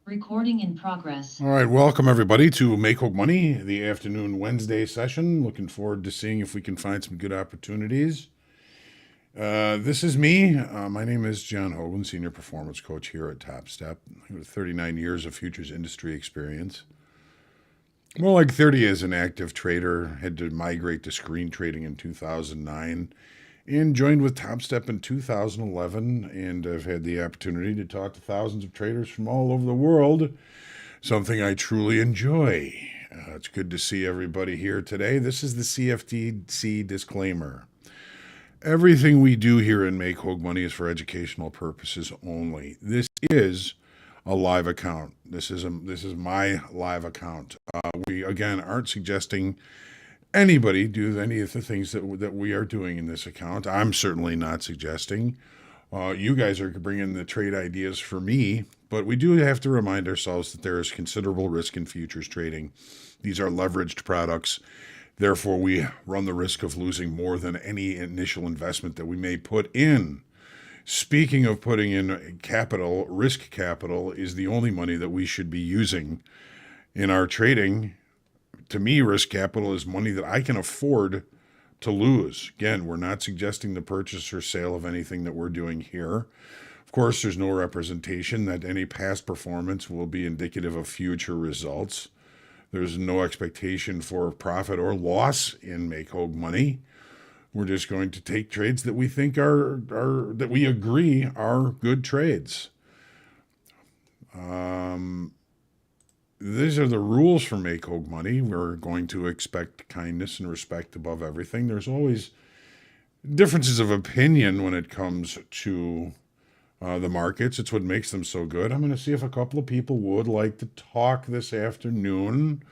Recording in progress. All right, welcome everybody to Make HOAG Money, the afternoon Wednesday session. Looking forward to seeing if we can find some good opportunities. This is me. My name is John Hogan, Senior Performance Coach here at Top Step. With 39 years of futures industry experience. More like 30 as an active trader. Had to migrate to screen trading in 2009 and joined with Top Step in 2011. And I've had the opportunity to talk to thousands of traders from all over the world. Something I truly enjoy. It's good to see everybody here today. This is the CFTC disclaimer. Everything we do here in Make HOAG Money is for educational purposes only. This is a live account. This is my live account. We again aren't suggesting anybody do any of the things that we are doing in this account. I'm certainly not suggesting. You guys are bringing the trade ideas for me, but we do have to remind ourselves that there is considerable risk in futures trading. These are leveraged products. Therefore, we run the risk of losing more than any initial investment that we may put in. Speaking of putting in capital, risk capital is the only money that we should be using in our trading. To me, risk capital is money that I can afford to lose. Again, we're not suggesting the purchase or sale of anything that we're doing here. Of course, there's no representation that any past performance will be indicative of future results. There's no expectation for profit or loss in Make HOAG Money. We're just going to take trades that we think that we agree are good trades. These are the rules for Make HOAG Money. We're going to expect kindness and respect above everything. There's always differences of opinion when it comes to the markets. It's what makes them so good. I'm going to see if a couple of people would like to talk this afternoon.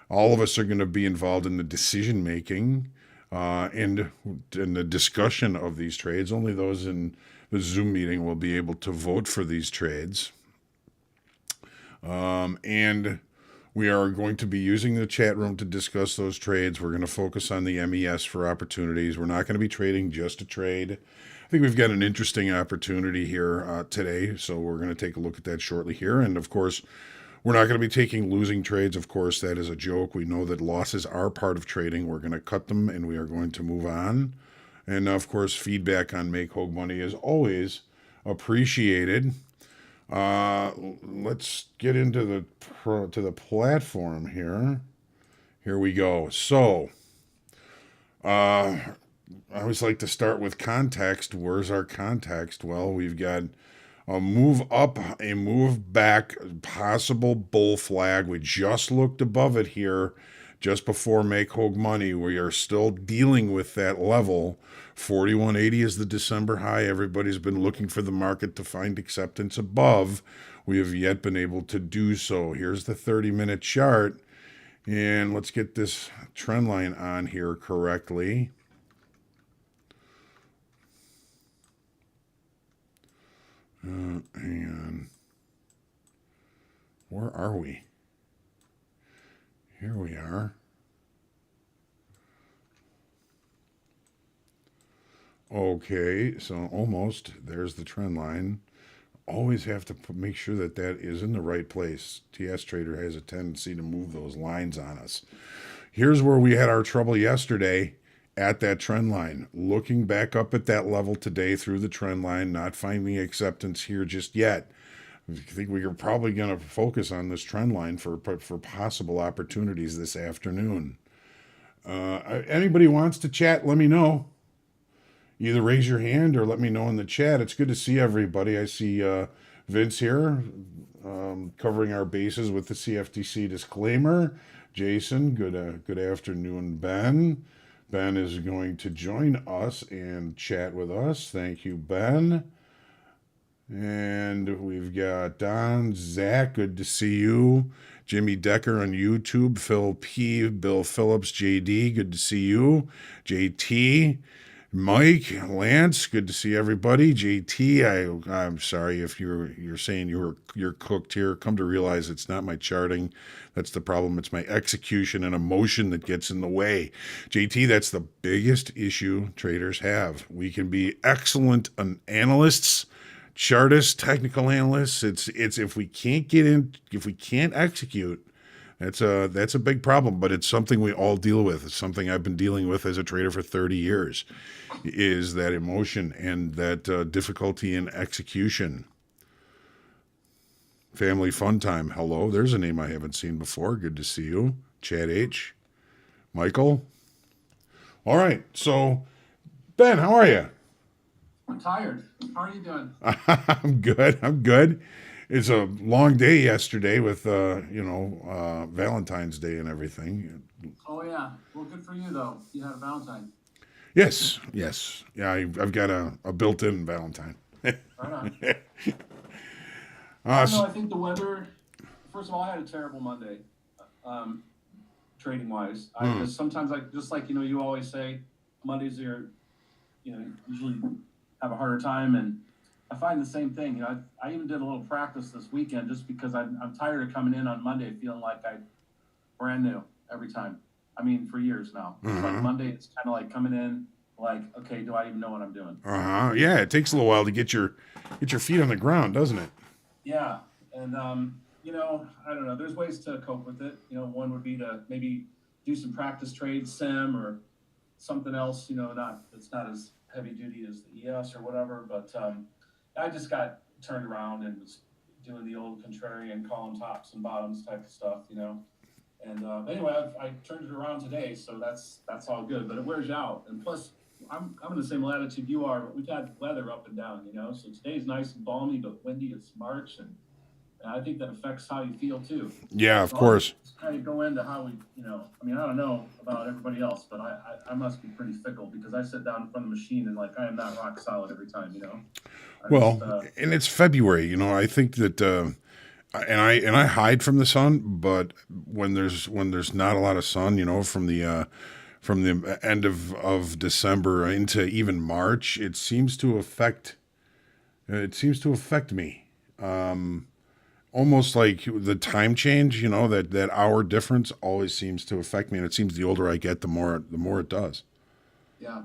All of us are going to be involved in the decision making and in the discussion of these trades. Only those in the Zoom meeting will be able to vote for these trades. And we are going to be using the chat room to discuss those trades. We're going to focus on the MES for opportunities. We're not going to be trading just a trade. I think we've got an interesting opportunity here today, so we're going to take a look at that shortly here. And of course, we're not going to be taking losing trades. Of course, that is a joke. We know that losses are part of trading. We're going to cut them and we are going to move on. And of course, feedback on Make HOAG Money is always appreciated. Let's get into the platform here. Here we go. So, I always like to start with context. Where's our context? Well, we've got a move up, a move back, possible bull flag. We just looked above it here just before Make HOAG Money. We are still dealing with that level. 4180 is the December high. Everybody's been looking for the market to find acceptance above. We have yet been able to do so. Here's the 30-minute chart. And let's get this trend line on here correctly. And where are we? Here we are. Okay, so almost there's the trend line. Always have to make sure that that is in the right place. TS Trader has a tendency to move those lines on us. Here's where we had our trouble yesterday at that trend line. Looking back up at that level today through the trend line, not finding acceptance here just yet. I think we are probably going to focus on this trend line for possible opportunities this afternoon. Anybody wants to chat, let me know. Either raise your hand or let me know in the chat. It's good to see everybody. I see Vince here covering our bases with the CFTC disclaimer. Jason, good afternoon, Ben. Ben is going to join us and chat with us. Thank you, Ben. And we've got Don, Zach, good to see you. Jimmy Decker on YouTube, Phil P, Bill Phillips, JD, good to see you. JT, Mike, Lance, good to see everybody. JT, I'm sorry if you're saying you're cooked here. Come to realize it's not my charting. That's the problem. It's my execution and emotion that gets in the way. JT, that's the biggest issue traders have. We can be excellent analysts, chartists, technical analysts. It's if we can't get in, if we can't execute, that's a big problem. But it's something we all deal with. It's something I've been dealing with as a trader for 30 years. Is that emotion and that difficulty in execution. Family fun time. Hello, there's a name I haven't seen before. Good to see you, Chad H. Michael. All right, so Ben, how are you? I'm tired. How are you doing? I'm good. I'm good. It's a long day yesterday with Valentine's Day and everything. Oh yeah. Well, good for you though. You had a Valentine. Yes, yes, yeah. I've got a built-in Valentine. Right on. uh, I don't know. s- I think the weather. First of all, I had a terrible Monday, um, trading wise. I hmm, just sometimes I just like you always say Mondays are usually have a harder time, and I find the same thing. I even did a little practice this weekend just because I'm tired of coming in on Monday feeling like I brand new every time. I mean, for years now. It's like uh-huh, Monday. It's kind of like coming in like, okay, do I even know what I'm doing? uh-huh. Yeah, it takes a little while to get your feet on the ground, doesn't it? Yeah, and I don't know. There's ways to cope with it. One would be to maybe do some practice trade sim or something else. Not it's not as heavy duty as the ES or whatever. But I just got turned around and was doing the old contrarian calling tops and bottoms type of stuff. And anyway, I turned it around today, so that's all good. But it wears you out, and plus, I'm in the same latitude you are. But we've had weather up and down. So today's nice and balmy, but windy. It's March, and I think that affects how you feel too. Yeah, of So I'll course. just kind of go into how we. I mean, I don't know about everybody else, but I must be pretty fickle because I sit down in front of the machine and like I am not rock solid every time. I just Well, and it's February. I think that, and I hide from the sun, but when there's not a lot of sun, from the end of December into even March, it seems to affect me. Almost like the time change, that hour difference always seems to affect me, and it seems the older I get, the more it does. yeah.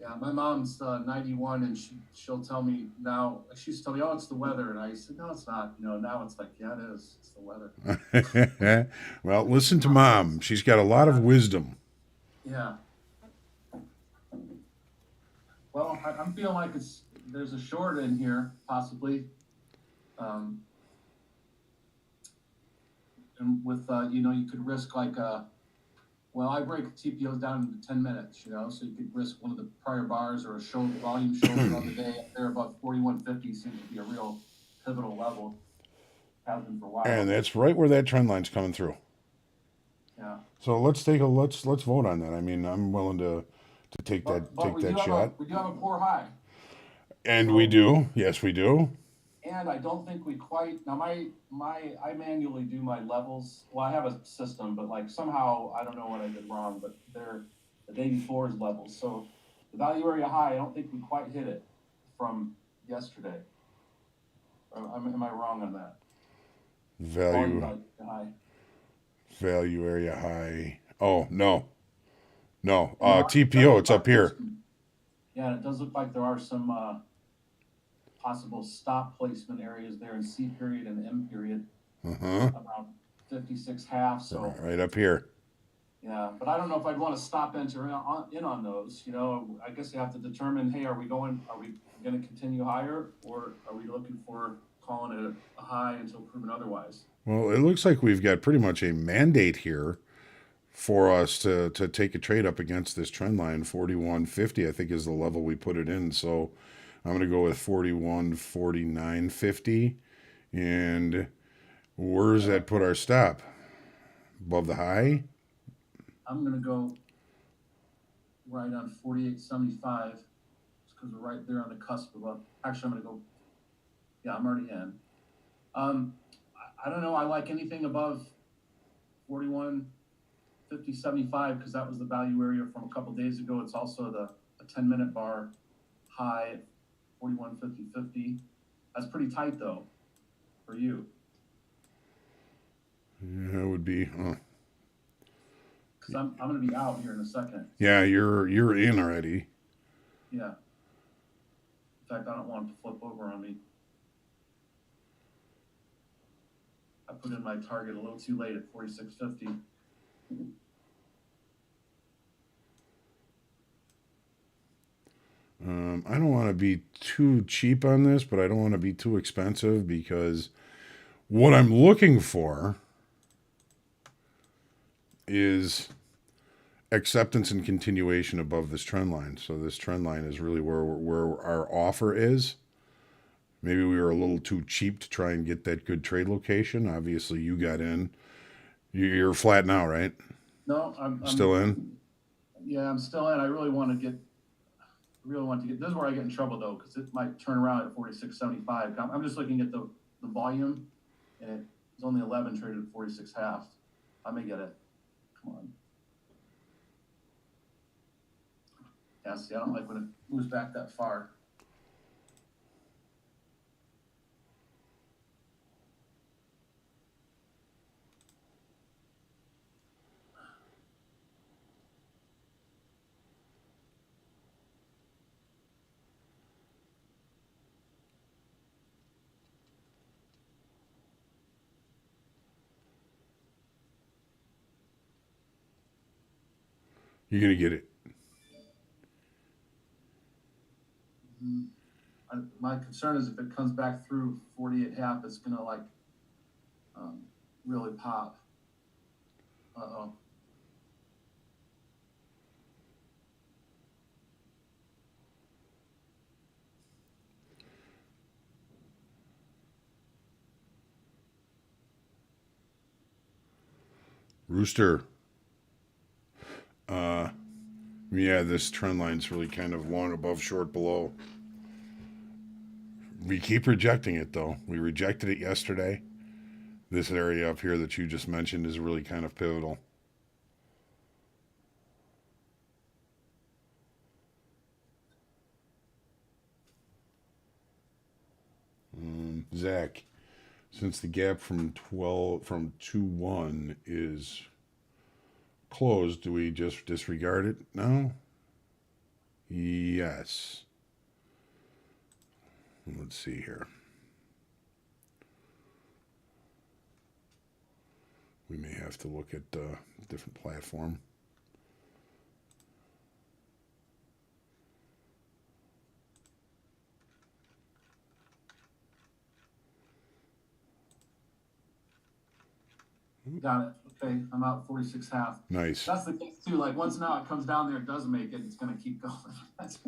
Yeah, my mom's 91, and she'll tell me now. She used to tell me, "Oh, it's the weather," and I said, "No, it's not." Now it's like, "Yeah, it is. It's the weather." Well, listen to mom. She's got a lot of Yeah, wisdom. yeah. Well, I'm feeling like there's a short in here possibly, um, and with you could risk like well, I break TPOs down into 10 minutes, so you could risk one of the prior bars or a volume shoulder on the day up there above 4150 seems to be a real pivotal level. Has been for a And while. that's right where that trend line's coming through. Yeah. So let's vote on that. I mean, I'm willing to take that But take we do that have a shot. poor high. And we So do. Yes, we do. and I don't think we quite now my I manually do my levels. Well, I have a system, but like somehow I don't know what I did wrong, but they're the day before's levels. So the value area high, I don't think we quite hit it from yesterday. Am I wrong on that? Volume Value value high. value area high. Oh, no. No. And it does TPO, look it's up like there's here. some, yeah, and it does look like there are some possible stop placement areas there in C period and M period Uh-huh. around 56 half. So Right up here. yeah, but I don't know if I'd want to stop enter in on those. I guess you have to determine, hey, are we going to continue higher, or are we looking for calling it a high until proven otherwise? Well, it looks like we've got pretty much a mandate here for us to take a trade up against this trend line. 41.50, I think, is the level we put it in. So I'm going to go with 41.49.50. And where's Yeah, that put our stop? Above the high? I'm going to go right on 48.75 because we're right there on the cusp of a. Actually, I'm going to go. Yeah, I'm already in. Um, I don't know. I like anything above 41, 50, 75 because that was the value area from a couple days ago. It's also the a 10-minute bar high at 41, 50, 50. That's pretty tight though for you Yeah, it would be. because I'm going to be out here in a second. Yeah, you're in already. Yeah. In fact, I don't want it to flip over on me. I put in my target a little too late at 46.50. I don't want to be too cheap on this, but I don't want to be too expensive because what I'm looking for is acceptance and continuation above this trend line. So this trend line is really where our offer is. Maybe we were a little too cheap to try and get that good trade location. Obviously, you got in. You're flat now, right? No, I'm Still in? Yeah, I'm still in. I really want to get. This is where I get in trouble though, because it might turn around at 46.75. I'm just looking at the volume, and it's only 11 traded at 46.5. I may get it. Come on. Yeah, see, I don't like when it moves back that far. You're gonna get it. My concern is if it comes back through 48.5, it's gonna like really pop. Uh-oh. Rooster. Yeah, this trend line's really kind of long above, short below. We keep rejecting it though. We rejected it yesterday. This area up here that you just mentioned is really kind of pivotal. Zach, since the gap from 2-1 is closed, do we just disregard it now? Yes. Let's see here. We may have to look at a different platform. Got it. Okay, I'm out 46.5. Nice. That's the case too. Like once now it comes down there, it does make it. It's gonna keep going. That's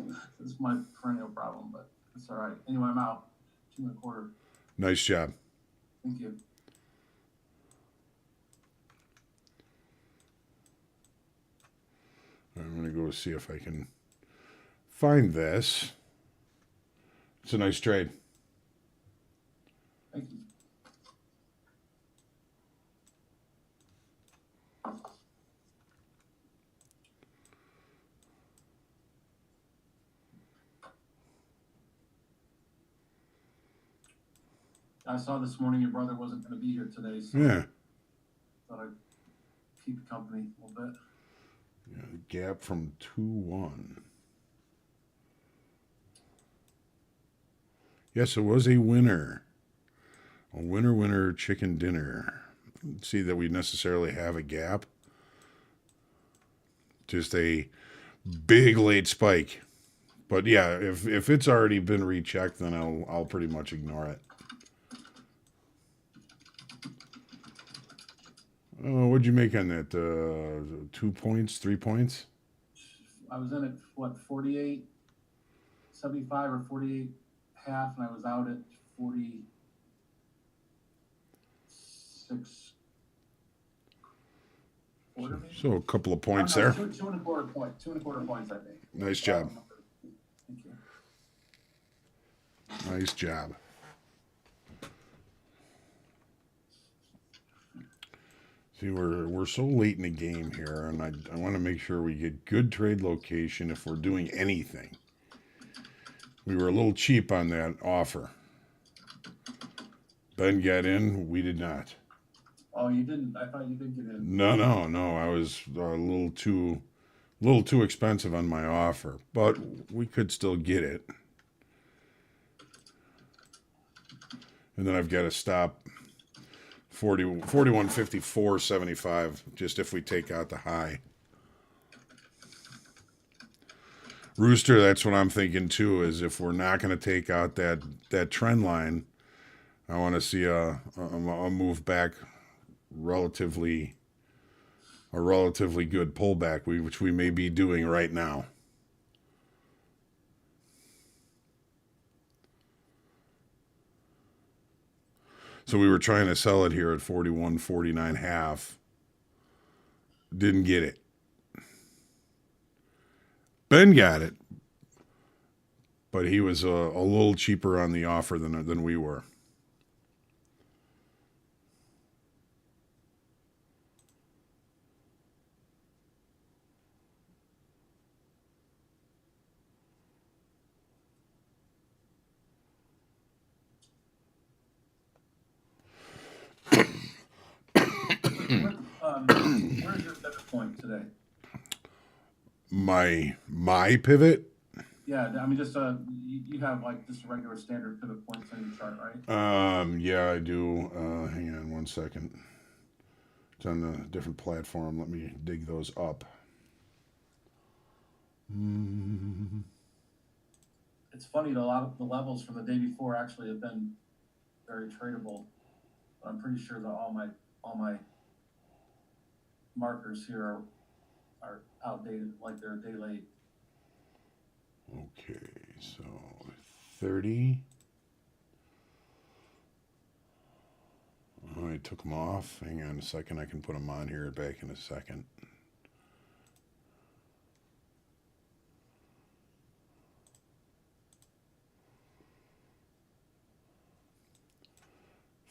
my perennial problem, but it's all right. Anyway, I'm out 2.25. Nice job. Thank you. I'm going to go see if I can find this. It's a nice trade. Thank you. I saw this morning your brother wasn't going to be here today, so Yeah. thought I'd keep company a little bit. Yeah, gap from 2-1. Yes, it was a winner. A winner chicken dinner. Let's see that we necessarily have a gap. Just a big late spike. But yeah, if it's already been rechecked, then I'll pretty much ignore it. Oh, what'd you make on that? 2 points, 3 points? I was in at what 48.75 or 48.5, and I was out at 46. So a couple of points there. 2.25 points. 2.25 points, I think. Nice job. Thank you. Nice job. See, we're so late in the game here, and I want to make sure we get good trade location if we're doing anything. We were a little cheap on that offer. Ben got in. We did not. Oh, you didn't? I thought you did get in. No. I was a little too expensive on my offer, but we could still get it. And then I've got to stop 4154.75 just if we take out the high. Rooster, that's what I'm thinking too, is if we're not going to take out that trend line, I want to see a move back, a relatively good pullback, which we may be doing right now. So we were trying to sell it here at 41.49.5. Didn't get it. Ben got it, but he was a little cheaper on the offer than we were. Where's your pivot point today? My pivot? Yeah, I mean, just you have like just regular standard pivot points on your chart, right? Yeah, I do. Hang on one second. It's on a different platform. Let me dig those up. It's funny, a lot of the levels from the day before actually have been very tradable. But I'm pretty sure that all my markers here are outdated, like they're a day late. Okay, so 30. Oh, I took them off. Hang on a second. I can put them on here back in a second.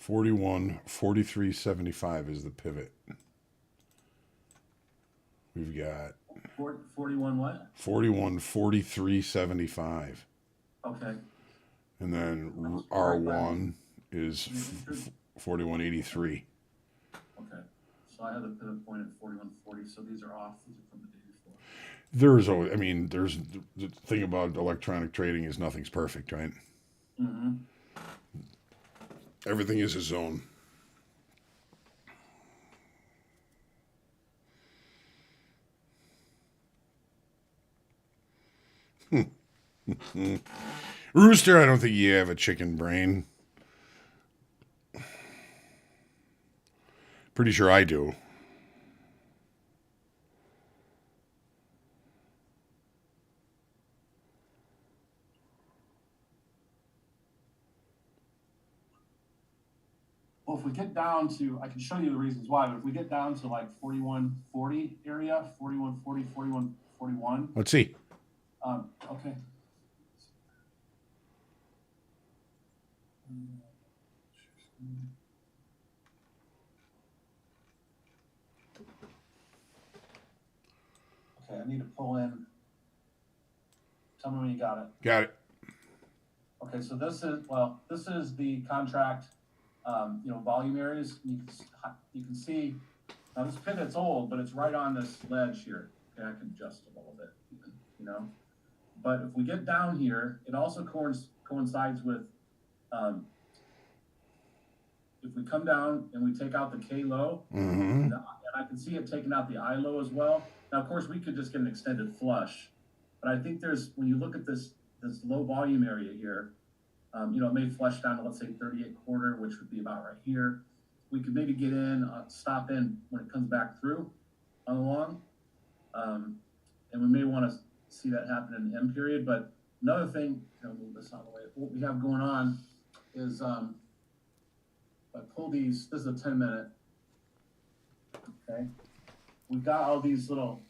$41.43.75 is the pivot. We've got 41 what? 41.43.75. Okay. And then R1 is 41.83. Okay. So I have the pivot point at 41.40. So these are off. These are from the day before. There's the thing about electronic trading is nothing's perfect, right? Mm-hmm. Everything is a zone. Rooster, I don't think you have a chicken brain. Pretty sure I do. Well, if we get down to, I can show you the reasons why, but if we get down to like 41.40 area, 41.40, 41.41. Let's see. Okay. Okay, I need to pull in. Tell me when you got it. Got it. Okay, so this is the contract, volume areas. You can see, now this pivot's old, but it's right on this ledge here. Okay, I can adjust a little bit, even. But if we get down here, it also coincides with, if we come down and we take out the K low, and I can see it taking out the I low as well. Now, of course, we could just get an extended flush, but I think when you look at this low volume area here, it may flush down to, let's say, 38.25, which would be about right here. We could maybe get in, stop in when it comes back through on the long. And we may want to see that happen in the M period. But another thing, move this out of the way. What we have going on is, if I pull these, this is a 10-minute. Okay. We've got all these little,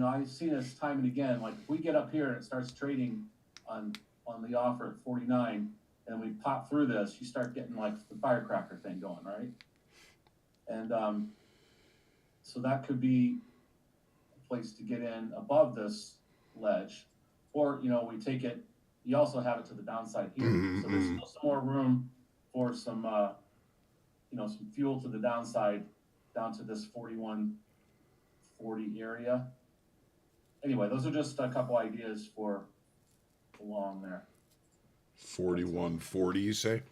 I've seen this time and again. Like if we get up here and it starts trading on the offer at 49, and we pop through this, you start getting like the firecracker thing going, right? And so that could be a place to get in above this ledge, or we take it. You also have it to the downside here, so there's still some more room for some some fuel to the downside down to this 41.40 area. Anyway, those are just a couple ideas for the long there. 41.40, you say?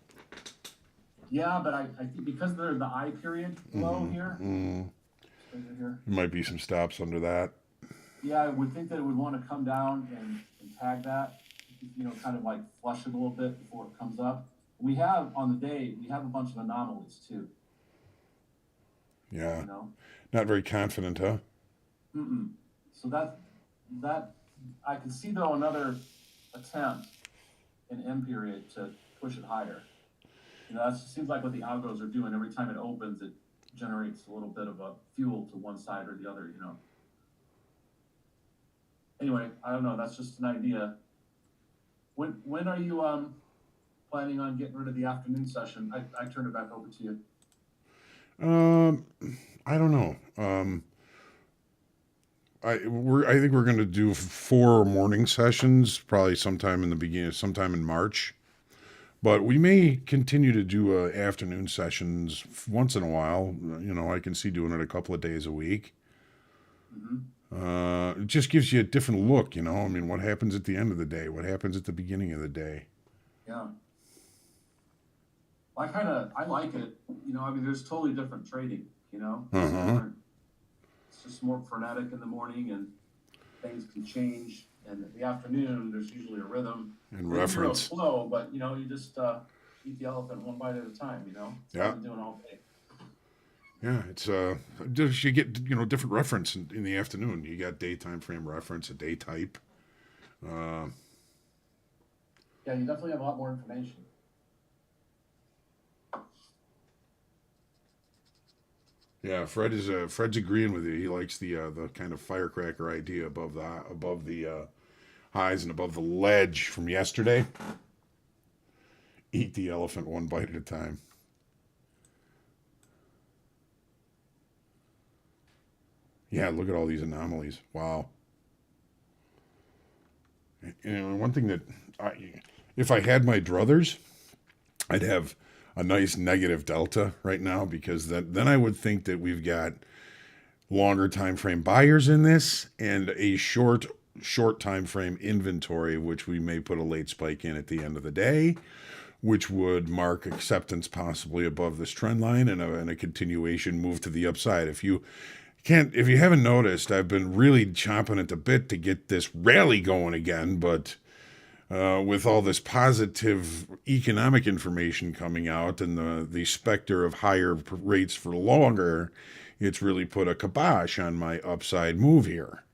Yeah, but I think because they're the I period low here, right here. There might be some stops under that. Yeah, I would think that it would want to come down and tag that, kind of like flush it a little bit before it comes up. We have on the day, we have a bunch of anomalies too, Yeah. you know? Not very confident, huh? Mm-mm. So that, I can see though another attempt in M period to push it higher. That seems like what the algos are doing. Every time it opens, it generates a little bit of a fuel to one side or the other. Anyway, I don't know. That's just an idea. When are you planning on getting rid of the afternoon session? I turn it back over to you. I don't know. I think we're going to do 4 morning sessions, probably sometime in the beginning, sometime in March. But we may continue to do afternoon sessions once in a while. I can see doing it a couple of days a week. It just gives you a different look, I mean, what happens at the end of the day? What happens at the beginning of the day? Yeah. I like it. I mean, there's totally different trading, It's just more frenetic in the morning and things can change. And in the afternoon, there's usually a rhythm. And reference. Slow, but you just eat the elephant one bite at a time. That's what I'm doing all day. Yeah, it's just you get different reference in the afternoon. You got daytime frame reference, a day type. Yeah, you definitely have a lot more information. Yeah, Fred's agreeing with you. He likes the kind of firecracker idea above the highs and above the ledge from yesterday. Eat the elephant one bite at a time. Yeah, look at all these anomalies. Wow. One thing that if I had my druthers, I'd have a nice negative delta right now, because then I would think that we've got longer time frame buyers in this and a short time frame inventory, which we may put a late spike in at the end of the day, which would mark acceptance possibly above this trend line and a continuation move to the upside. If you haven't noticed, I've been really chomping at the bit to get this rally going again, but with all this positive economic information coming out and the specter of higher rates for longer, it's really put a kibosh on my upside move here.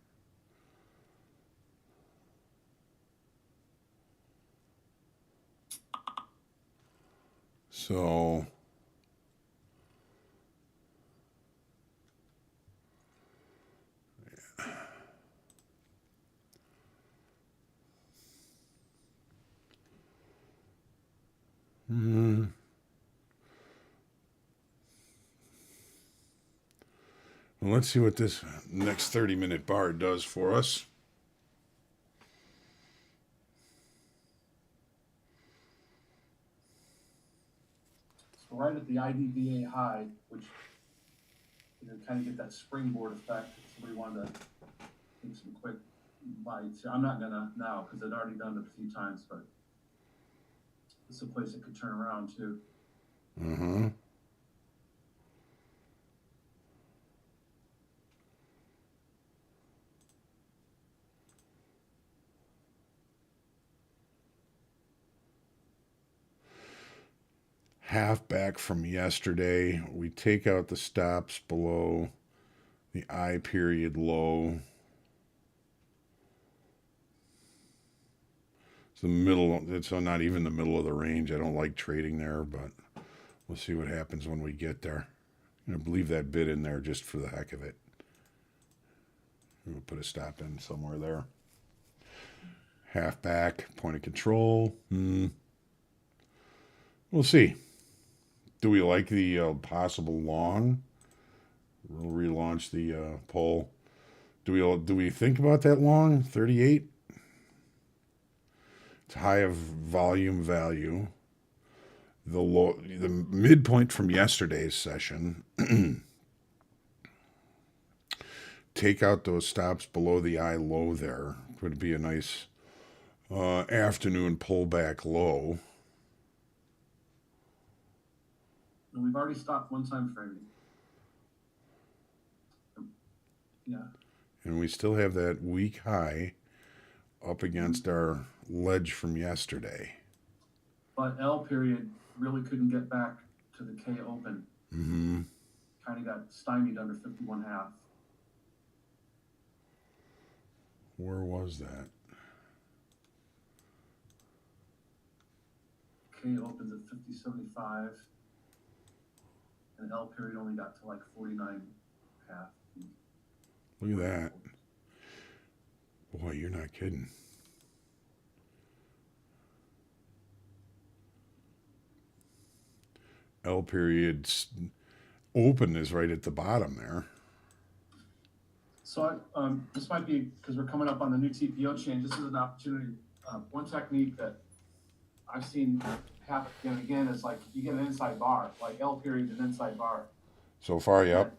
So well, let's see what this next 30-minute bar does for us. So right at the IDVA high, which kind of get that springboard effect. If somebody wanted to take some quick bites. I'm not gonna now because I've already done it a few times, but it's a place that could turn around too. Mm-hmm. Half back from yesterday. We take out the stops below the I period low. It's the middle. It's not even the middle of the range. I don't like trading there, but we'll see what happens when we get there. I'm going to leave that bid in there just for the heck of it. We'll put a stop in somewhere there. Half back, point of control. We'll see. Do we like the possible long? We'll relaunch the poll. Do we think about that long? 38. It's high of volume value. The midpoint from yesterday's session. Take out those stops below the I low there. Would be a nice afternoon pullback low. And we've already stopped one time framing. Yeah. And we still have that weak high up against our ledge from yesterday. But L period really couldn't get back to the K open. Mm-hmm. Kind of got stymied under 51.5. Where was that? K opens at 50.75. And L period only got to like 49.5. Look at that. Boy, you're not kidding. L period's open is right at the bottom there. So this might be, because we're coming up on the new TPO change, this is an opportunity. One technique that I've seen happen again and again is like you get an inside bar, like L period an inside bar. So far, yep.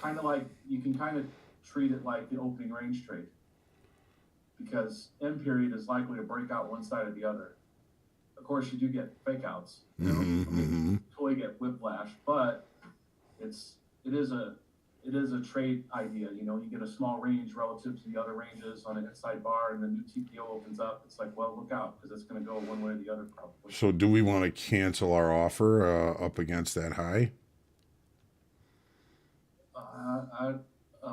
Kind of like, you can kind of treat it like the opening range trade. Because M period is likely to break out one side or the other. Of course, you do get fake outs. You know? Mm-hmm. Totally get whiplash, but it is a trade idea. You know, you get a small range relative to the other ranges on an inside bar, and the new TPO opens up. It's like, well, look out, because it's going to go one way or the other probably. So do we want to cancel our offer up against that high?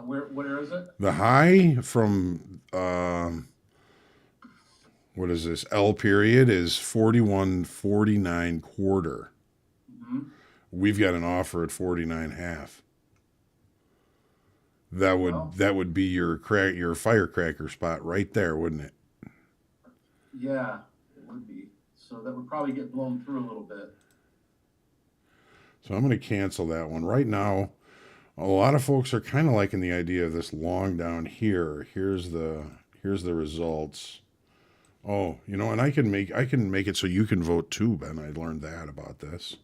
Where is it? The high from what is this? L period is 41.49 quarter. Mm-hmm. We've got an offer at 49.5. That would be your firecracker spot right there, wouldn't it? Yeah, it would be. So that would probably get blown through a little bit. So I'm going to cancel that one right now. A lot of folks are kind of liking the idea of this long down here. Here's the results. Oh, you know, and I can make it so you can vote too, Ben. I learned that about this.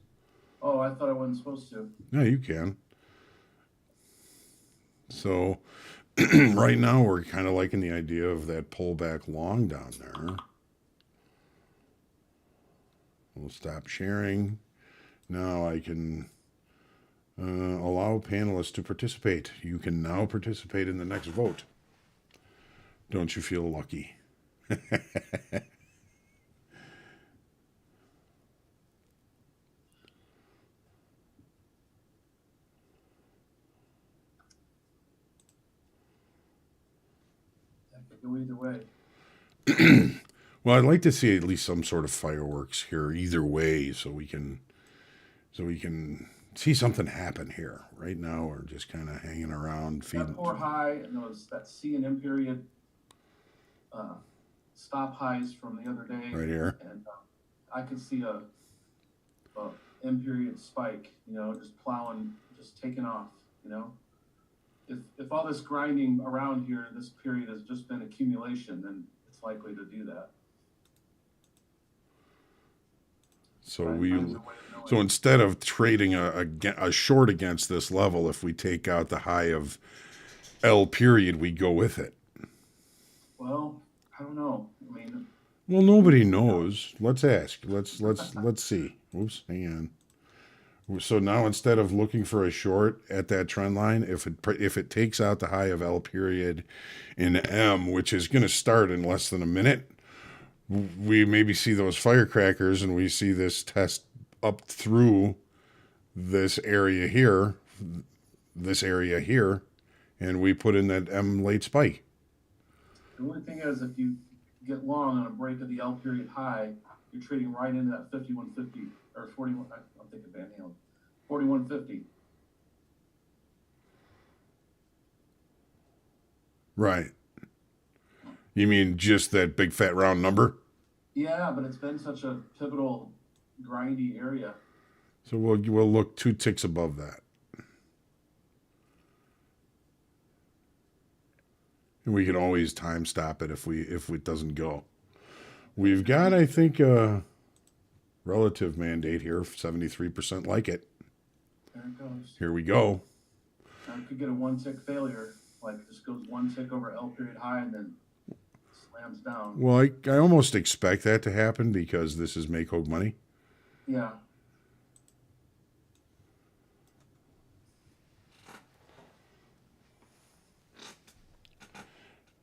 Oh, I thought I wasn't supposed to. No, you can. So right now we're kind of liking the idea of that pullback long down there. We'll stop sharing. Now I can allow panelists to participate. You can now participate in the next vote. Don't you feel lucky? That could go either way. Well, I'd like to see at least some sort of fireworks here either way so we can see something happen here. Right now we're just kind of hanging around feeding. That poor high, and that C and M period stop highs from the other day. Right here. And I could see a M period spike, you know, just plowing, just taking off, you know. If all this grinding around here, this period has just been accumulation, then it's likely to do that. So instead of trading a short against this level, if we take out the high of L period, we go with it. Well, I don't know. I mean, well, nobody knows. Let's ask. Let's see. Oops, hang on. So now instead of looking for a short at that trend line, if it takes out the high of L period in M, which is going to start in less than a minute, we maybe see those firecrackers and we see this test up through this area here, and we put in that M late spike. The only thing is, if you get long on a break of the L period high, you're trading right into that 51.50 or 41. I'm thinking Van Halen, 41.50. Right. You mean just that big fat round number? Yeah, but it's been such a pivotal, grindy area. So we'll look 2 ticks above that. And we can always time stop it if it doesn't go. We've got, I think, a relative mandate here, 73% like it. There it goes. Here we go. Now it could get a 1-tick failure, like just goes 1 tick over L period high and then slams down. Well, I almost expect that to happen because this is HOAG Money. Yeah.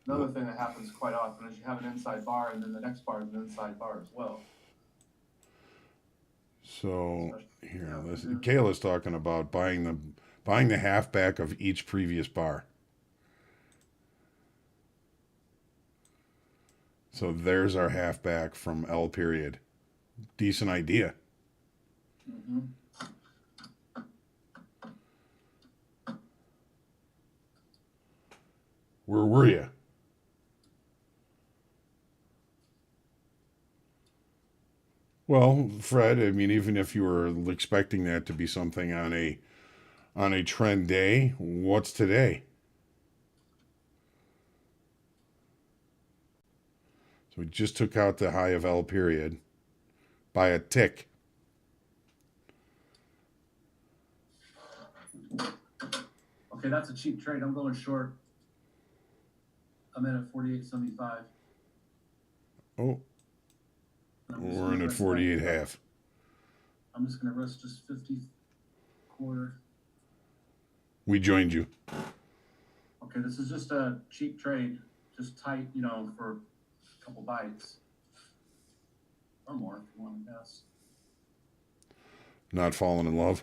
Another thing that happens quite often is you have an inside bar and then the next bar is an inside bar as well. So Especially here, this afternoon. Kayla's talking about buying the halfback of each previous bar. So there's our halfback from L period. Decent idea. Mm-hmm. Where were you? Well, Fred, I mean, even if you were expecting that to be something on a trend day, what's today? So we just took out the high of L period by a tick. Okay, that's a cheap trade. I'm going short. I'm in at 48.75. Oh, we're in at 48 half. I'm just going to risk just 50 quarter. We joined you. Okay, this is just a cheap trade, just tight, for a couple bites or more if you want to guess. Not falling in love.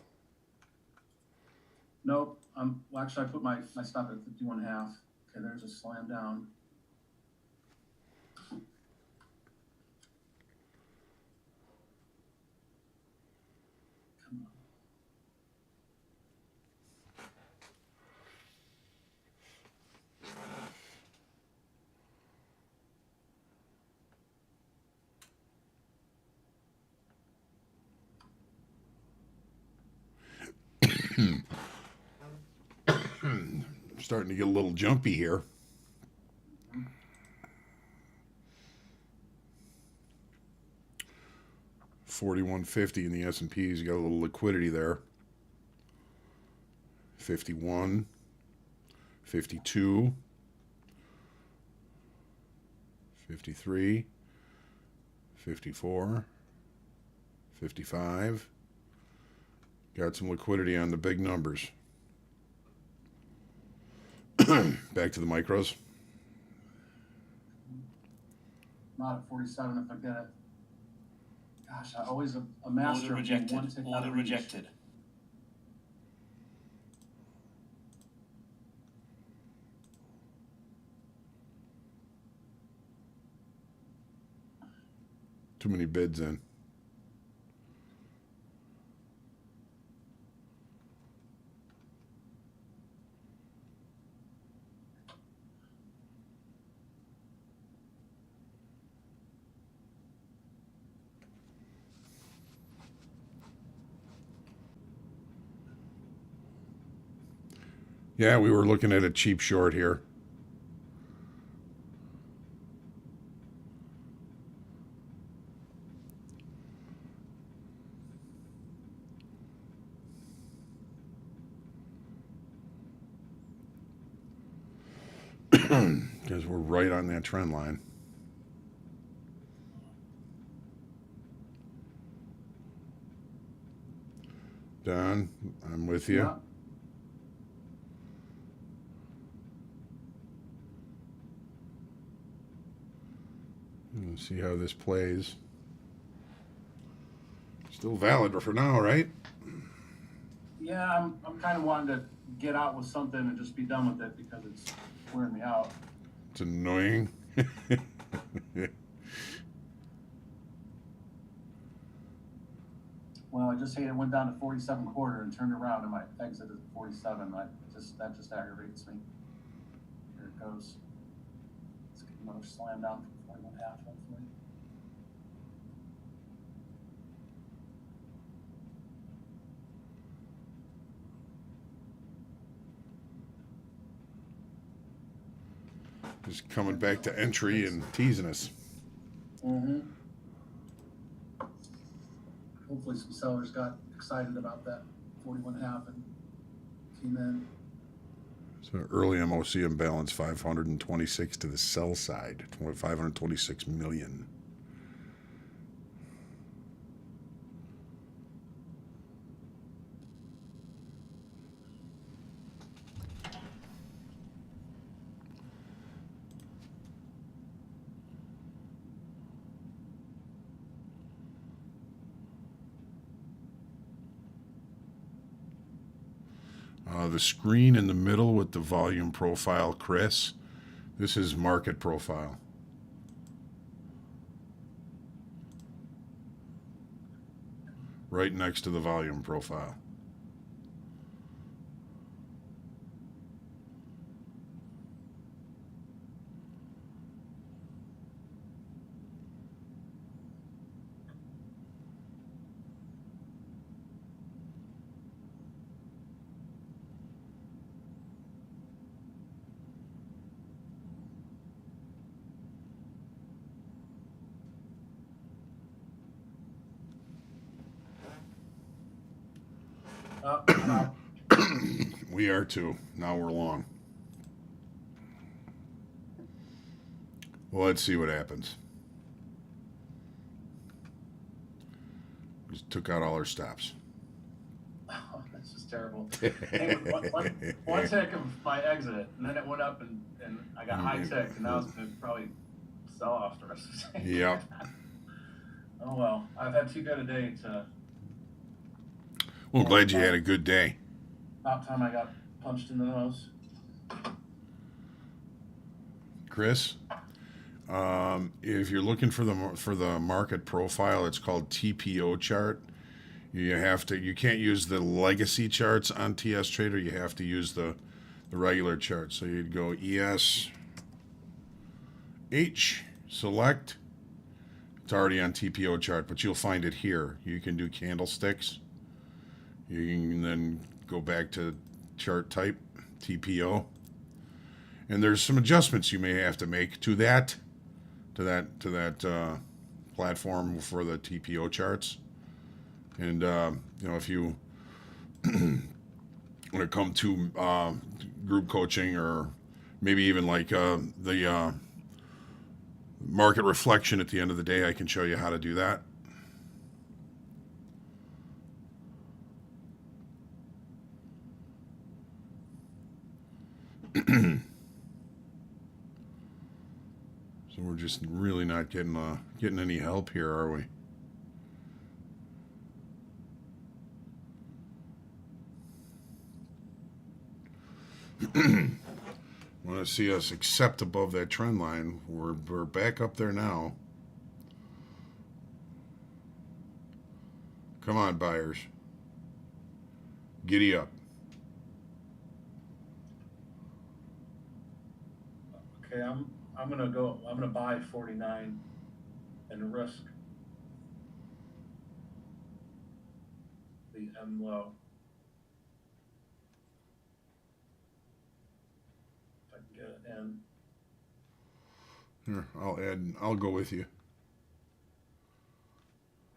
Nope. Well, actually, I put my stop at 51.5. Okay, there's a slam down. Come on. Starting to get a little jumpy here. Mm-hmm. 41.50 in the S&Ps. You got a little liquidity there. 51, 52, 53, 54, 55. Got some liquidity on the big numbers. Back to the micros. Not at 47 if I get it. Gosh, I always a master. Order rejected. Order rejected. Too many bids in. Yeah, we were looking at a cheap short here. Because we're right on that trend line. Don, I'm with you. Yeah. Let's see how this plays. Still valid for now, right? Yeah, I'm kind of wanting to get out with something and just be done with it because it's wearing me out. It's annoying. Well, I just hate it went down to 47 quarter and turned around and my exit is 47. That just aggravates me. Here it goes. Let's get another slam down from 41.5, hopefully. Just coming back to entry and teasing us. Mm-hmm. Hopefully some sellers got excited about that 41.5 and came in. So early MOC imbalance 526 to the sell side, 526 million. The screen in the middle with the volume profile, Chris, this is market profile. Right next to the volume profile. I'm out. We are too. Now we're long. Well, let's see what happens. Just took out all our stops. Oh, this is terrible. Hey, one tick of my exit, and then it went up, and I got high tick, and now it's going to probably sell off the rest of the day. Yep. Oh, well. I've had too good a day to... Well, I'm glad you had a good day. About time I got punched in the nose. Chris, if you're looking for the market profile, it's called TPO chart. You can't use the legacy charts on TS Trader. You have to use the regular chart. So you'd go ES H, select. It's already on TPO chart, but you'll find it here. You can do candlesticks. You can then go back to chart type, TPO. And there's some adjustments you may have to make to that platform for the TPO charts. And if you when it comes to group coaching, or maybe even like the market reflection at the end of the day, I can show you how to do that. So we're just really not getting any help here, are we? Want to see us accept above that trend line. We're back up there now. Come on, buyers. Giddy up. Okay, I'm gonna buy 49 and risk the M low. If I can get it in. Here, I'll go with you.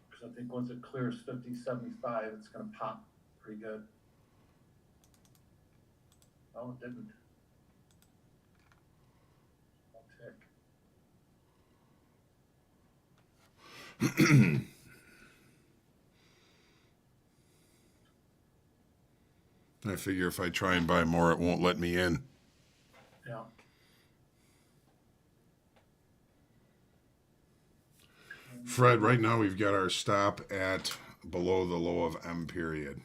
Because I think once it clears 50.75, it's gonna pop pretty good. Oh, it didn't. Tick. I figure if I try and buy more, it won't let me in. Yeah. Fred, right now we've got our stop at below the low of M period.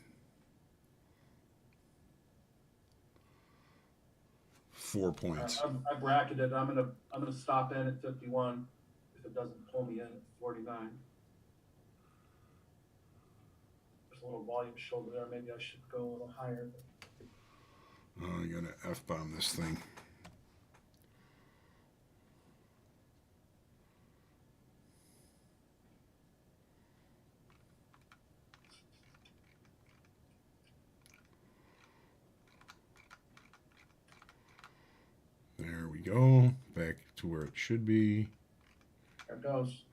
4 points. I bracketed. I'm gonna stop in at 51 if it doesn't pull me in at 49. There's a little volume shoulder there. Maybe I should go a little higher. Oh, I gotta F-bomb this thing. There we go. Back to where it should be. There it goes.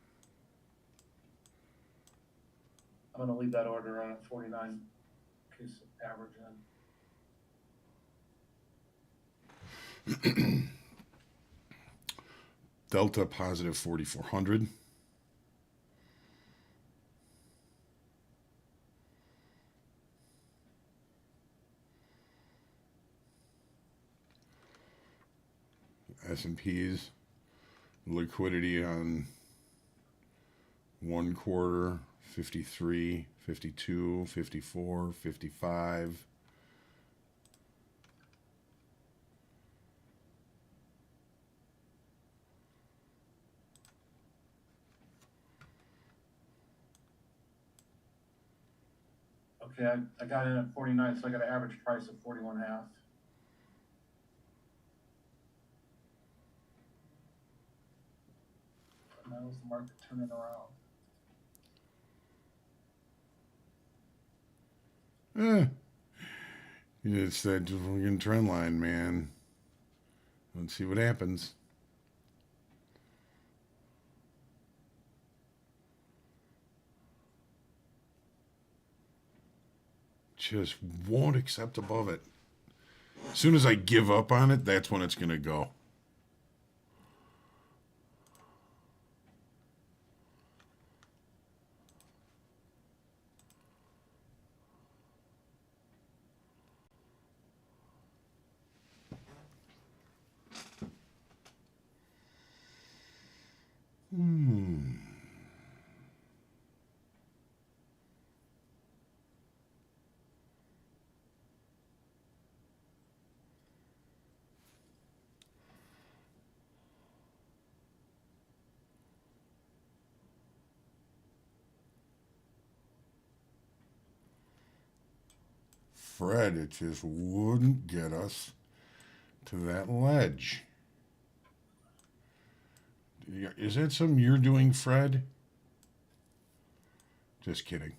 I'm gonna leave that order on at 49 in case of average in. Delta positive 4,400. S&P's liquidity on 1 quarter, 53, 52, 54, 55, Okay, I got in at 49, so I got an average price of 41.5. And that was the market turning around. It's that fucking trend line, man. Let's see what happens. Just won't accept above it. As soon as I give up on it, that's when it's going to go. Fred, it just wouldn't get us to that ledge. Is that something you're doing, Fred? Just kidding.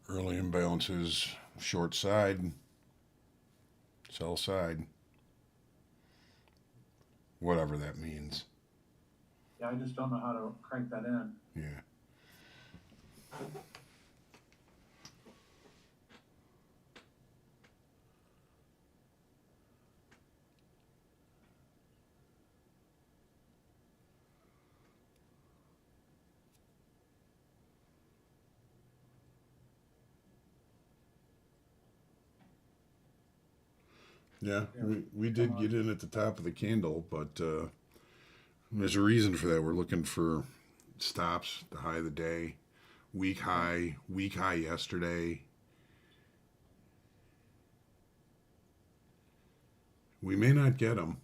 Early imbalances, short side, sell side, whatever that means. Yeah, I just don't know how to crank that in. Yeah. Yeah, we did get in at the top of the candle, but there's a reason for that. We're looking for stops, the high of the day, week high yesterday. We may not get them.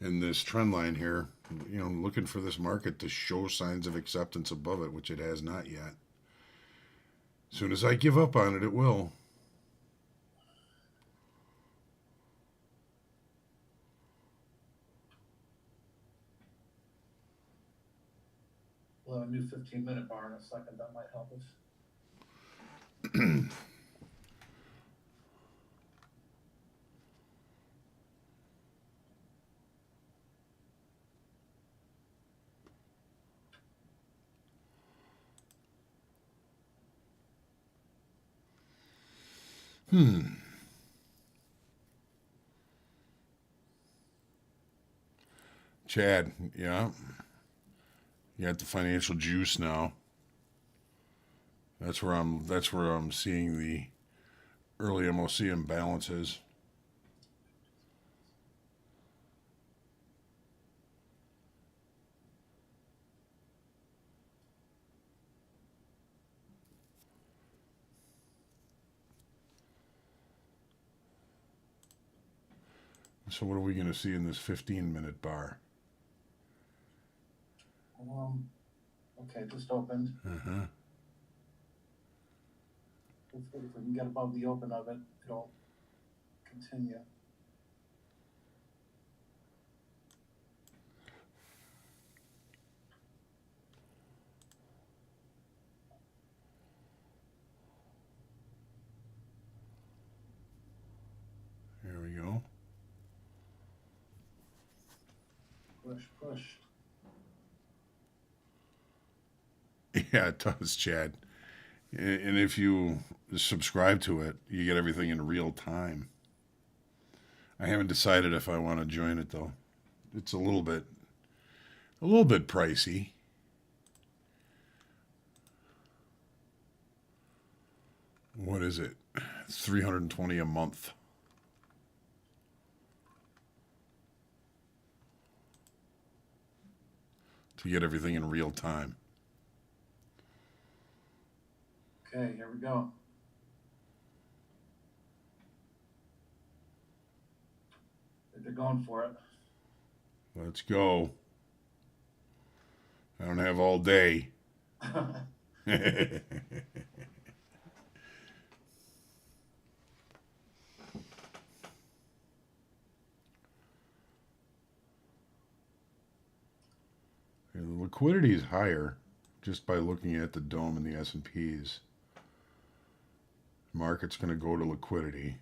And this trend line here, looking for this market to show signs of acceptance above it, which it has not yet. As soon as I give up on it, it will. We'll have a new 15-minute bar in a second. That might help us. Chad, yeah. You got the financial juice now. That's where I'm seeing the early MOC imbalances. So what are we going to see in this 15-minute bar? Okay, just opened. Uh-huh. Hopefully, if we can get above the open of it, it'll continue. There we go. Push. Yeah, it does, Chad. And if you subscribe to it, you get everything in real time. I haven't decided if I want to join it though. It's a little bit pricey. What is it? It's $320 a month. To get everything in real time. Okay, here we go. They're going for it. Let's go. I don't have all day. The liquidity is higher just by looking at the dome and the S&Ps. Market's going to go to liquidity.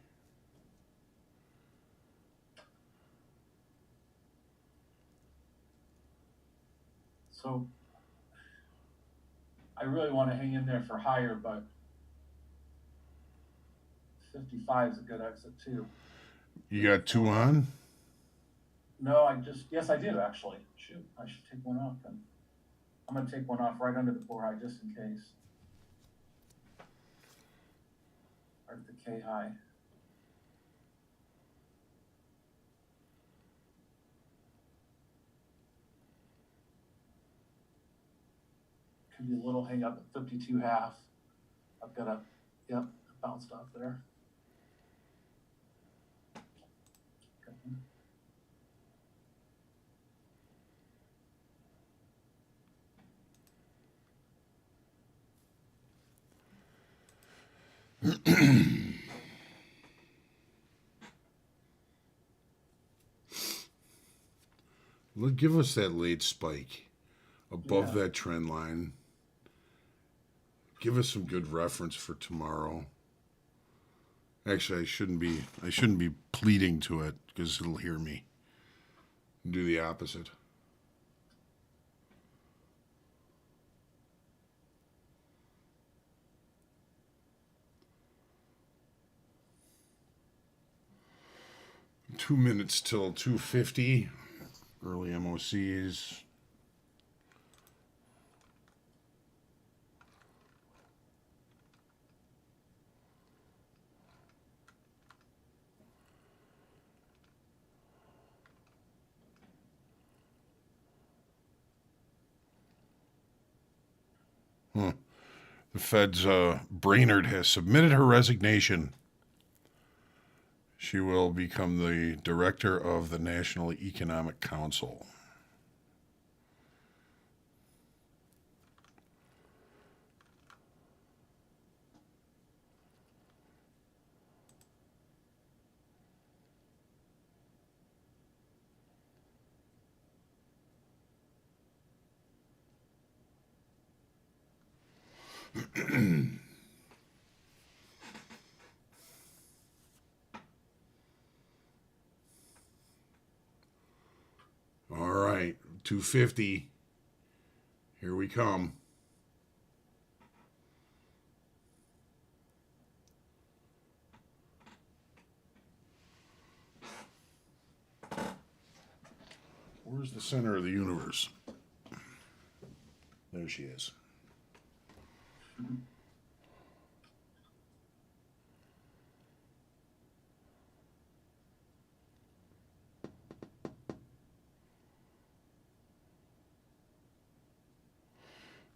So I really want to hang in there for higher, but 55 is a good exit too. You got two on? No, yes, I do actually. Shoot, I should take one off then. I'm going to take one off right under the 4 high just in case. Or the K high. Could be a little hang up at 52.5. I've got yep, bounced off there. Okay. Give us that late spike above Yeah. that trend line. Give us some good reference for tomorrow. Actually, I shouldn't be pleading to it because it'll hear me. Do the opposite. Two minutes till 2:50. Early MOCs. The Fed's Brainerd has submitted her resignation. She will become the director of the National Economic Council. All right, 250. Here we come. Where's the center of the universe? There she is.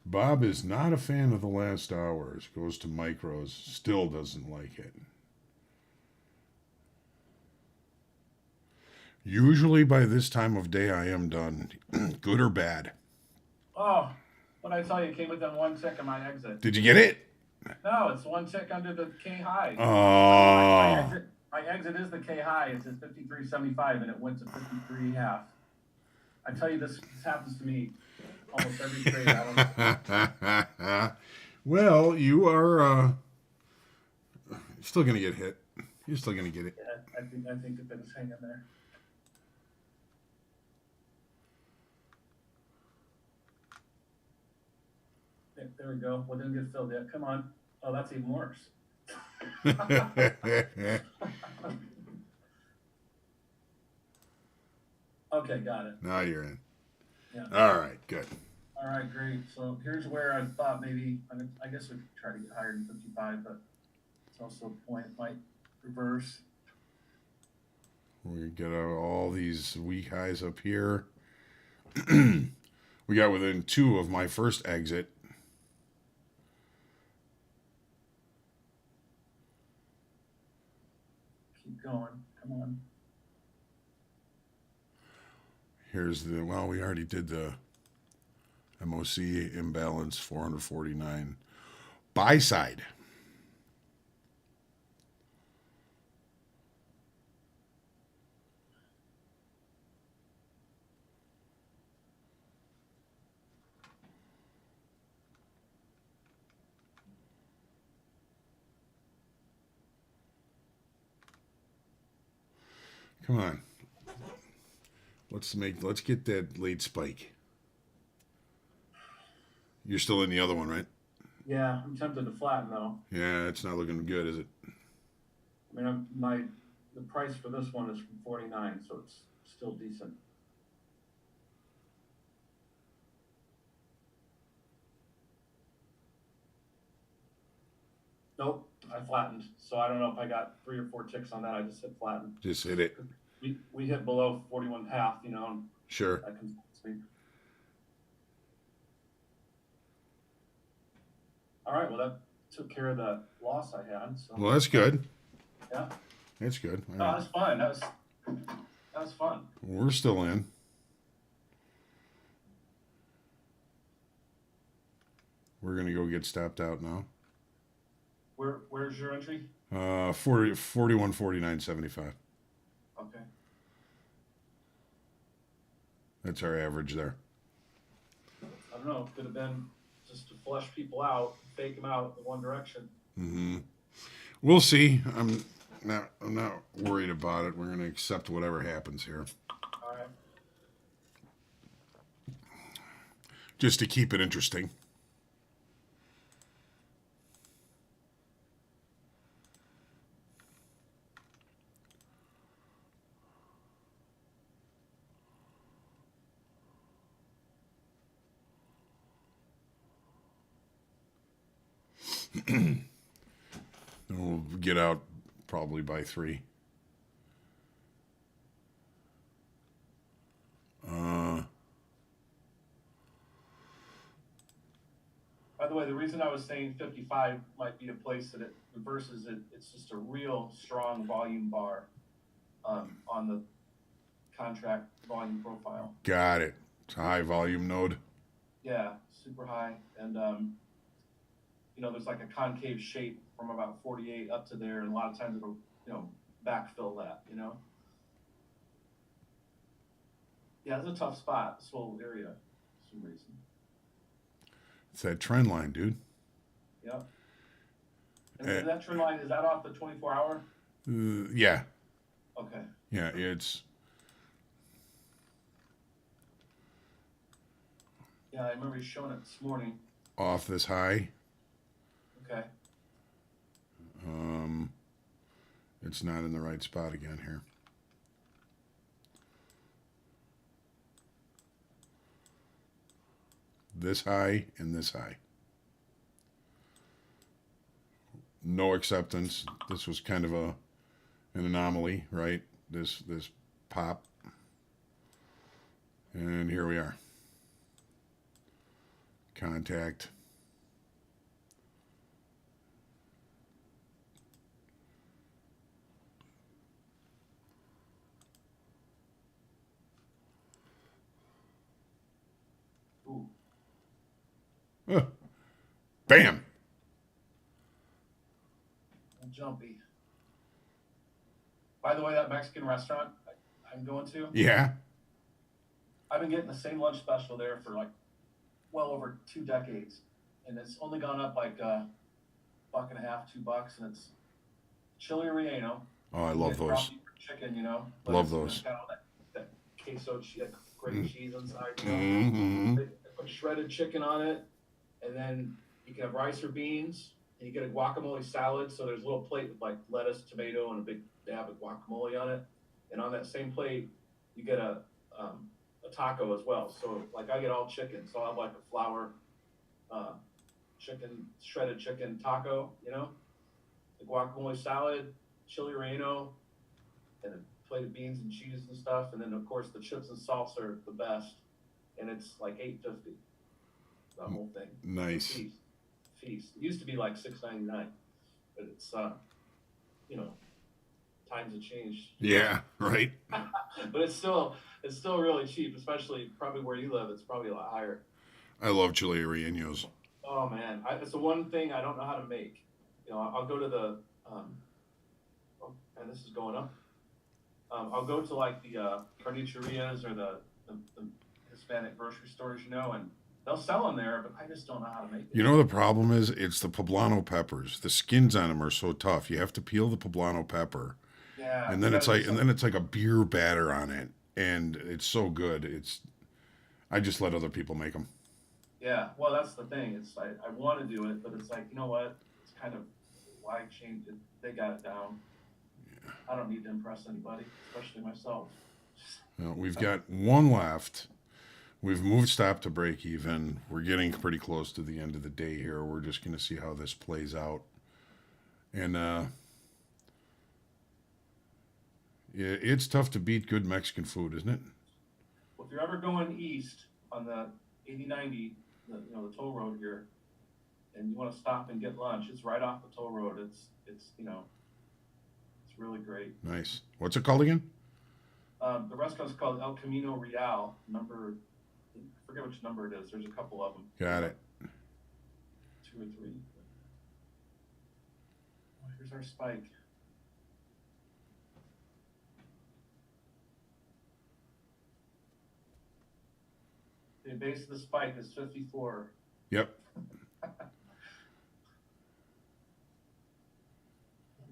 Bob is not a fan of the last hours. Goes to micros. Still doesn't like it. Usually by this time of day I am done. Good or bad. Oh, what I tell you, it came within 1 tick of my exit. Did you get it? No, it's 1 tick under the K high. Oh. My exit is the K high. It's at 53.75 and it went to 53.5. I tell you, this happens to me almost every trade. I don't know. Well, you are still going to get hit. You're still going to get it. Yeah, I think that it's hanging there. There we go. Well, didn't get filled yet. Come on. Oh, that's even worse. Okay, got it. Now you're in. Yeah. All right, good. All right, great. So here's where I thought maybe, I guess we could try to get higher than 55, but it's also a point it might reverse. We get all these weak highs up here. We got within 2 of my first exit. going. Come on. Here's the, well, we already did the MOC imbalance 449. Buy side. Come on. Let's get that late spike. You're still in the other one, right? Yeah, I'm tempted to flatten though. Yeah, it's not looking good, is it? I mean, the price for this one is from 49, so it's still decent. Nope, I flattened. So I don't know if I got 3 or 4 ticks on that. I just hit flatten. Just hit it. We hit below 41.5, you know, and Sure. that concerns me. All right, well that took care of the loss I had. So Well, that's good. yeah, That's good. no, that's fine. That was fun. We're still in. We're going to go get stopped out now. Where's your entry? 41, 49, 75. Okay. That's our average there. I don't know. Could have been just to flush people out, fake them out in one direction. Mm-hmm. We'll see. I'm not worried about it. We're going to accept whatever happens here. All right. Just to keep it interesting. We'll get out probably by 3. By the way, the reason I was saying 55 might be a place that it reverses it. It's just a real strong volume bar on the contract volume profile. Got it. It's a high volume node. Yeah, super high. And, you know, there's like a concave shape from about 48 up to there. And a lot of times it'll, you know, backfill that, you know? Yeah, it's a tough spot, this whole area, for some reason. It's that trend line, dude. Yep. And that trend line, is that off the 24-hour? Yeah. Okay. Yeah, it's... Yeah, I remember you showing it this morning. Off this high. Okay. It's not in the right spot again here. This high and this high. No acceptance. This was kind of an anomaly, right? This pop. And here we are. Contact. Ooh. Bam. Jumpy. By the way, that Mexican restaurant I'm going to, Yeah. I've been getting the same lunch special there for like well over 2 decades. And it's only gone up like $1.50, $2, and it's chili relleno. Oh, I love those. Chicken, you know. Love those. It's got all that queso, great cheese inside. You know? Mm-hmm. They put shredded chicken on it, and then you can have rice or beans, and you get a guacamole salad. So there's a little plate with like lettuce, tomato, and a big dab of guacamole on it. And on that same plate, you get a taco as well. So like I get all chicken, so I have like a flour chicken, shredded chicken taco, you know, the guacamole salad, chili relleno, and a plate of beans and cheese and stuff. And then of course the chips and salsa are the best, and it's like $8.50. The whole thing. Nice. Feast. It used to be like $6.99, but it's you know, times have changed. Yeah, right. But it's still really cheap, especially probably where you live. It's probably a lot higher. I love chile rellenos. Oh man, it's the one thing I don't know how to make. I'll go to the oh, and this is going up. I'll go to like the carnicherias or the Hispanic grocery stores, and they'll sell them there, but I just don't know how to make You it. know the problem is it's the poblano peppers. The skins on them are so tough. You have to peel the poblano pepper, Yeah, and you then it's gotta do like and then it's like a beer batter on it, and it's so good. I just let other people make them. Yeah, well, that's the thing. I want to do it, but it's like, you know what? It's kind of why change it? They got it down. I don't need to impress anybody, especially myself. We've got one left. We've moved stop to break even. We're getting pretty close to the end of the day here. We're just going to see how this plays out. And it's tough to beat good Mexican food, isn't it? Well, if you're ever going east on the 8090, the toll road here, and you want to stop and get lunch, it's right off the toll road. It's really great. Nice. What's it called again? The restaurant's called El Camino Real. I forget which number it is. There's a couple of them. Got it. 2 or 3. Oh, here's our spike. The base of the spike is 54. Yep. I'm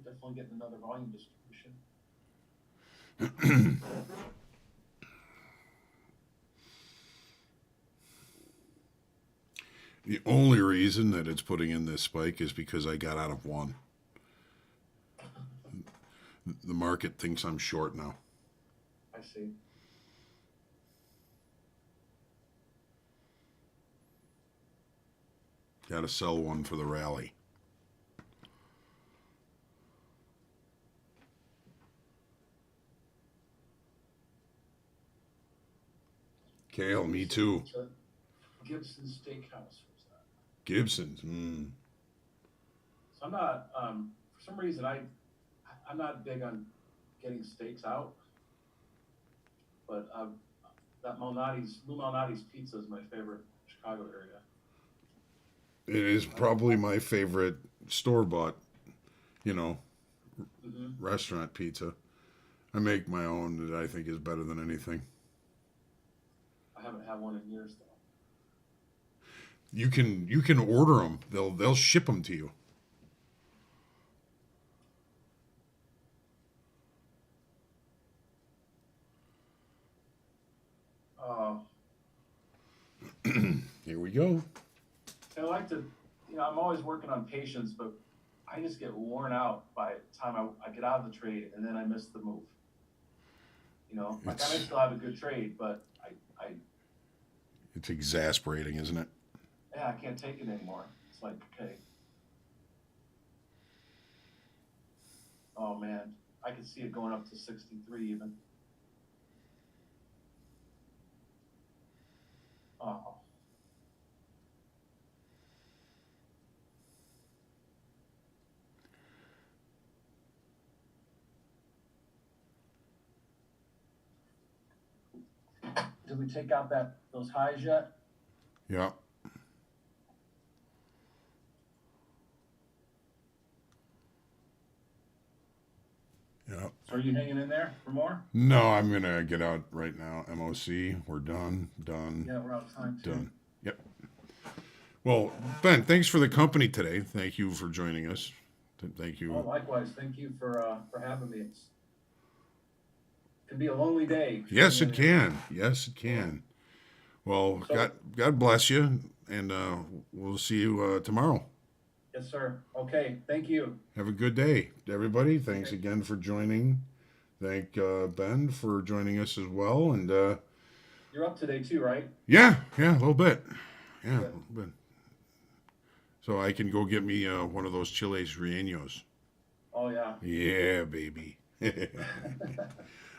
definitely getting another volume distribution. The only reason that it's putting in this spike is because I got out of one. The market thinks I'm short now. I see. Got to sell one for the rally. Kale, me too. Gibson Steakhouse was that. Gibson's. So I'm not, for some reason, I'm not big on getting steaks out, but Lou Malnati's pizza is my favorite Chicago area. It is probably my favorite store-bought, restaurant pizza. I make my own that I think is better than anything. I haven't had one in years though. You can order them. They'll ship them to you. Oh, Here we go. I like to, I'm always working on patience, but I just get worn out by the time I get out of the trade and then I miss the move. I may still have a good trade, but It's exasperating, isn't it? I can't take it anymore. It's like, okay. Oh man, I can see it going up to 63 even. Oh. Did we take out those highs yet? Yeah. Yeah. So are you hanging in there for more? No, I'm gonna get out right now. MOC. We're done. Yeah, we're out of time too. Done. Yep. Well, Ben, thanks for the company today. Thank you for joining us. Thank you. Oh, likewise. Thank you for having me. It can be a lonely day. Yes, it can. Yes, it can. Well, So- God bless you, and we'll see you tomorrow. Yes, sir. Okay. Thank you. Have a good day, everybody. Thanks again for joining. Thank Ben for joining us as well. And You're up today too, right? yeah, a little bit. Yeah, a Good. little bit. So I can go get me one of those chiles rellenos. Oh yeah. Yeah, baby.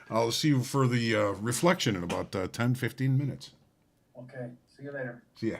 I'll see you for the reflection in about 10, 15 minutes. Okay. See you later. See ya.